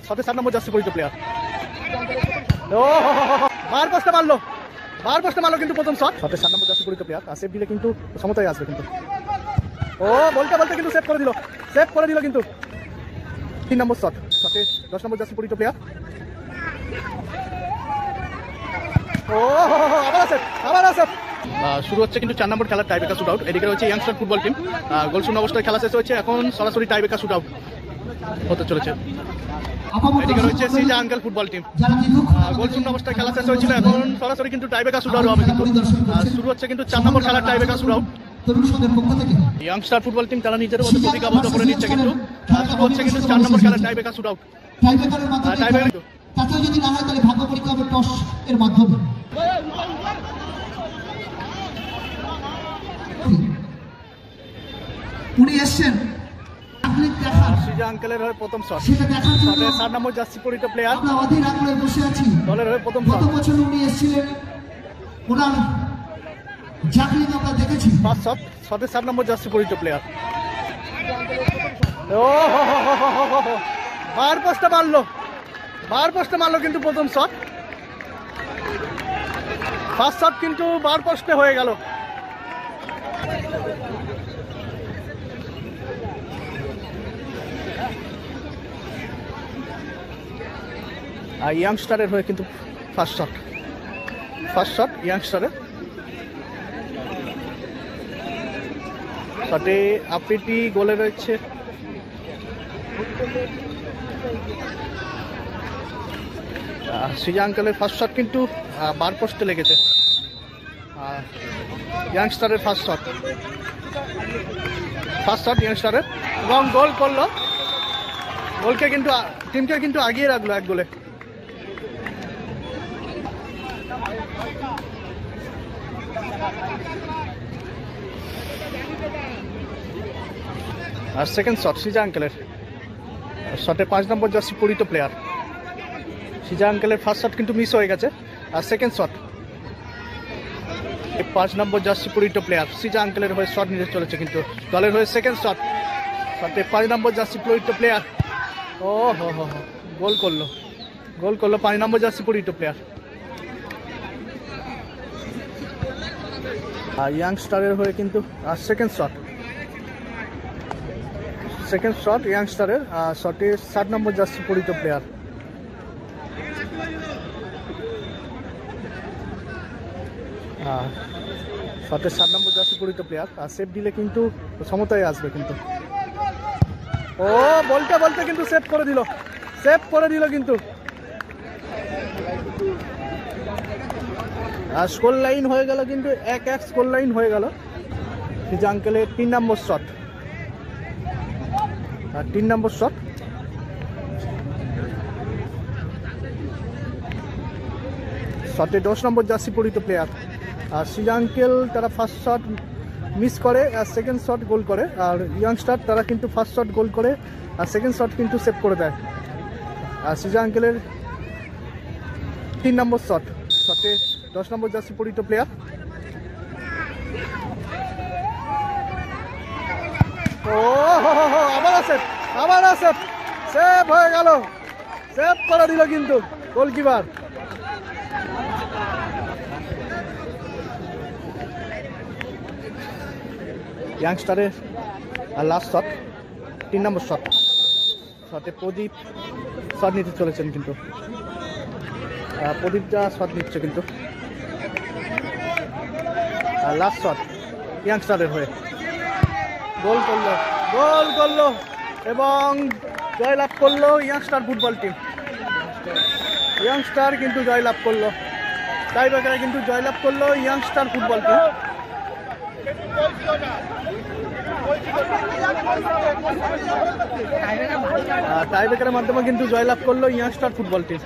সাথে 7 নম্বর জার্সি পরিচিত প্লেয়ার। ও বার পোস্টে মারলো কিন্তু প্রথম শট। সাথে 7 নম্বর জার্সি পরিচিত প্লেয়ার। আর সেভ দিলে কিন্তু সমতায় আসবে কিন্তু। ও বলতে কিন্তু সেভ করে দিল কিন্তু 3 নম্বর শট। সাথে 10 নম্বর জার্সি পরিচিত প্লেয়ার। ও আবার আছে। শুরু হচ্ছে কিন্তু 4 নম্বর খেলার টাইব্রেকার শুট আউট। এদিকে রয়েছে ইয়াংস্টার ফুটবল টিম। গোল শূন্য অবস্থায় খেলা শেষ হয়েছে, এখন সরাসরি টাইব্রেকার শুট আউট হতে চলেছে। এদিকে রয়েছে সিজা আঙ্কেল ফুটবল টিম। গোল শূন্য অবস্থায় খেলা শেষ হয়েছিল, এখন সরাসরি কিন্তু টাইব্রেকার শুট আউট হবে কিন্তু। শুরু হচ্ছে কিন্তু 4 নম্বর খেলার tiebreaker shoot out. Youngster football team তারা নিজের মধ্যে প্রতিজ্ঞা আবদ্ধ করে নিচ্ছে কিন্তু। শুরু হচ্ছে কিন্তু 4 নম্বর খেলার টাইব্রেকার শুট আউট। তাতেও যদি না হয় তাহলে ভাগ্য পরীক্ষা হবে টস এর মাধ্যমে। উনি এসছেন সিজা আঙ্কেলের হয়ে প্রথম শট। সেটা দেখার জন্য 7 নম্বর জার্সি পরিচিত প্লেয়ার। আমরা অধীর আগ্রহে বসে আছি। দলের হয়ে প্রথম গত বছর উনি এসেছিলেন, ওনার জাকলিন আমরা দেখেছি। ফার্স্ট শট, শটে 7 নম্বর জার্সি পরিচিত প্লেয়ার। ও বার পোস্টে মারলো কিন্তু প্রথম শট। ফার্স্ট শট কিন্তু বার পোস্টে হয়ে গেল। আর ইয়াংস্টারের হয়ে কিন্তু ফার্স্ট শট ইয়াংস্টারের। শটে আপিটি গোলে রয়েছে। সিজা আঙ্কেলের ফার্স্ট শট কিন্তু বার পোস্টে লেগেছে। ইয়াংস্টারের ফার্স্ট শট ইয়াংস্টারের, এবং গোল করলো। গোলকে কিন্তু টিমকে কিন্তু আগিয়ে রাখলো 1 গোলে। আর সেকেন্ড শট সিজা আঙ্কেলের। শটে 5 নম্বর জার্সি পরিচিত প্লেয়ার। সিজা আঙ্কেলের ফার্স্ট শট কিন্তু মিস হয়ে গেছে। আর সেকেন্ড শট 5 নম্বর জার্সি পরিচিত প্লেয়ার সিজা আঙ্কেলের হয়ে শট নিতে চলেছে কিন্তু। দলের হয়ে সেকেন্ড শট, শটে 5 নম্বর জার্সি পরিচিত প্লেয়ার। ও গোল করলো 5 নম্বর জার্সি পরিচিত প্লেয়ার। আর ইয়াংস্টারের হয়ে কিন্তু সেকেন্ড শট ইয়াংস্টারের। শটে 7 নম্বর জার্সি পরিচিত প্লেয়ার। শটে 7 নম্বর জার্সি পরিচিত প্লেয়ার। আর সেভ দিলে কিন্তু সমতায় আসবে কিন্তু। ও বলতে কিন্তু সেভ করে দিল কিন্তু। আর স্কোর লাইন হয়ে গেল কিন্তু 1-1 স্কোর লাইন হয়ে গেল। সিজা আঙ্কেলের 3 নম্বর শট। আর 3 নম্বর শট শটে 10 নম্বর জার্সি পরিচিত প্লেয়ার। আর সিজা আঙ্কেল তারা ফার্স্ট শট মিস করে আর সেকেন্ড শট গোল করে। আর ইয়াংস্টার তারা কিন্তু ফার্স্ট শট গোল করে আর সেকেন্ড শট কিন্তু সেভ করে দেয়। আর সিজা আঙ্কেলের 3 নম্বর শটে 10 নম্বর জার্সি পরিচিত প্লেয়ার। ও আবার আছে সেভ হয়ে গেল। সেভ করে দিল কিন্তু গোলকিপার। ইয়াংস্টারের লাস্ট শট 3 নম্বর শটে প্রদীপ শট নিতে চলেছেন কিন্তু। প্রদীপটা শট নিচ্ছে কিন্তু। লাস্ট শট ইয়াংস্টারের হয়ে গোল করলো এবং জয়লাভ করলো ইয়াংস্টার ফুটবল টিম। ইয়াংস্টার কিন্তু জয়লাভ করলো, টাইব্রেকারে কিন্তু জয়লাভ করলো ইয়াংস্টার ফুটবল টিম। টাইব্রেকারের মাধ্যমে কিন্তু জয়লাভ করলো ইয়াংস্টার ফুটবল টিম।